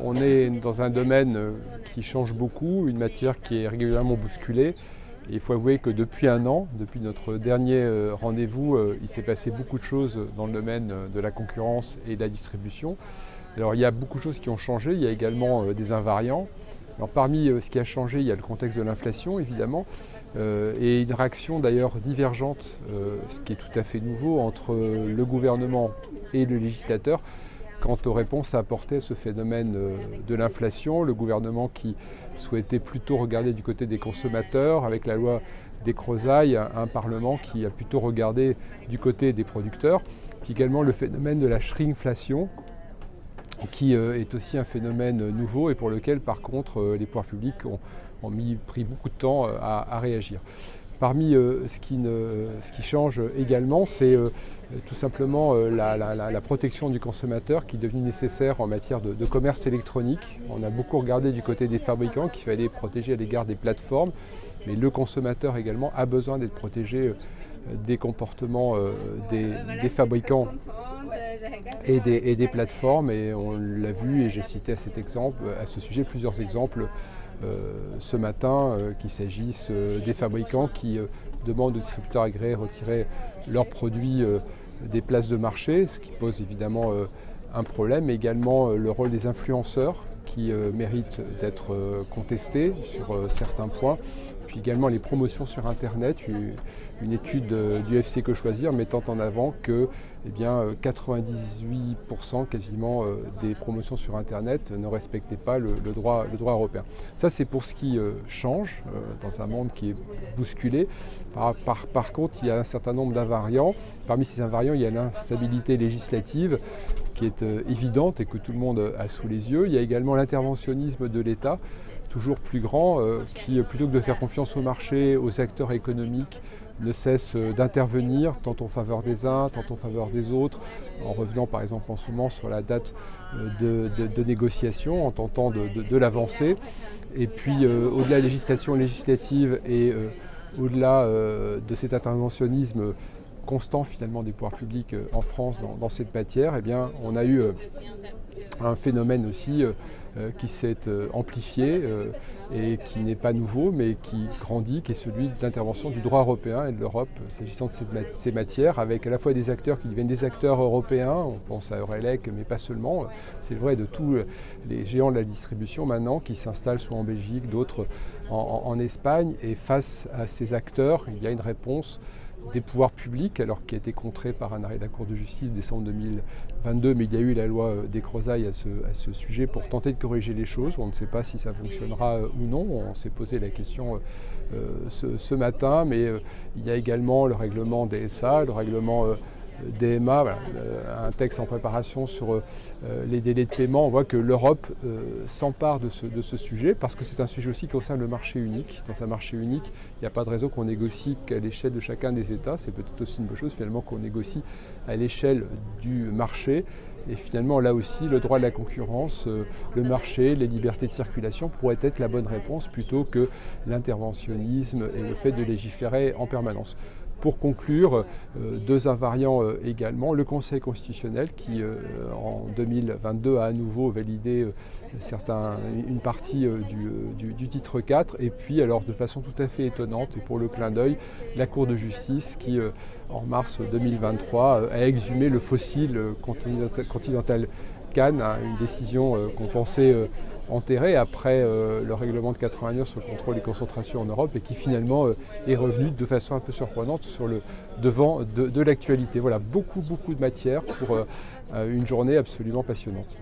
On est dans un domaine qui change beaucoup, une matière qui est régulièrement bousculée. Et il faut avouer que depuis un an, depuis notre dernier rendez-vous, il s'est passé beaucoup de choses dans le domaine de la concurrence et de la distribution. Alors il y a beaucoup de choses qui ont changé, il y a également des invariants. Alors, parmi ce qui a changé, il y a le contexte de l'inflation évidemment, et une réaction d'ailleurs divergente, ce qui est tout à fait nouveau, entre le gouvernement et le législateur quant aux réponses à apporter à ce phénomène de l'inflation. Le gouvernement qui souhaitait plutôt regarder du côté des consommateurs avec la loi Descrozaille, un Parlement qui a plutôt regardé du côté des producteurs, puis également le phénomène de la shrinkflation, qui est aussi un phénomène nouveau et pour lequel par contre les pouvoirs publics ont pris beaucoup de temps à réagir. Parmi ce qui change également, c'est tout simplement la protection du consommateur qui est devenue nécessaire en matière de commerce électronique. On a beaucoup regardé du côté des fabricants qu'il fallait protéger à l'égard des plateformes, mais le consommateur également a besoin d'être protégé des comportements des fabricants et des plateformes, et on l'a vu, et j'ai cité à ce sujet plusieurs exemples ce matin, qu'il s'agisse des fabricants qui demandent aux distributeurs agréés de retirer leurs produits des places de marché, ce qui pose évidemment un problème, mais également le rôle des influenceurs qui méritent d'être contestés sur certains points, puis également les promotions sur Internet. Une étude du FC Que Choisir mettant en avant que 98% quasiment des promotions sur Internet ne respectaient pas le droit européen. Ça, c'est pour ce qui change dans un monde qui est bousculé. Par contre, il y a un certain nombre d'invariants. Parmi ces invariants, il y a l'instabilité législative qui est évidente et que tout le monde a sous les yeux. Il y a également l'interventionnisme de l'État, toujours plus grand, qui, plutôt que de faire confiance au marché, aux acteurs économiques, ne cesse d'intervenir, tant en faveur des uns, tant en faveur des autres, en revenant par exemple en ce moment sur la date de négociation, en tentant de l'avancer. Et puis au-delà de la législation législative et au-delà de cet interventionnisme constant finalement des pouvoirs publics en France dans cette matière, on a eu un phénomène aussi qui s'est amplifié et qui n'est pas nouveau mais qui grandit, qui est celui de l'intervention du droit européen et de l'Europe s'agissant de ces matières, avec à la fois des acteurs qui deviennent des acteurs européens, on pense à Eurelec mais pas seulement, c'est vrai de tous les géants de la distribution maintenant qui s'installent soit en Belgique, d'autres en Espagne, et face à ces acteurs il y a une réponse des pouvoirs publics, alors qui a été contré par un arrêt de la Cour de justice décembre 2022, mais il y a eu la loi Descrozaille à ce sujet pour tenter de corriger les choses. On ne sait pas si ça fonctionnera ou non, on s'est posé la question ce matin, mais il y a également le règlement DSA, le règlement DMA, voilà, un texte en préparation sur les délais de paiement. On voit que l'Europe s'empare de ce sujet parce que c'est un sujet aussi qui concerne le marché unique. Dans un marché unique, il n'y a pas de raison qu'on négocie qu'à l'échelle de chacun des États. C'est peut-être aussi une bonne chose finalement qu'on négocie à l'échelle du marché. Et finalement, là aussi, le droit de la concurrence, le marché, les libertés de circulation pourraient être la bonne réponse plutôt que l'interventionnisme et le fait de légiférer en permanence. Pour conclure, deux invariants également, le Conseil constitutionnel qui en 2022 a à nouveau validé une partie du titre 4, et puis alors de façon tout à fait étonnante et pour le clin d'œil, la Cour de justice qui en mars 2023 a exhumé le fossile Continental Can, une décision qu'on pensait enterrée après le règlement de 89 sur le contrôle des concentrations en Europe, et qui finalement est revenu de façon un peu surprenante sur le devant de l'actualité. Voilà, beaucoup de matière pour une journée absolument passionnante.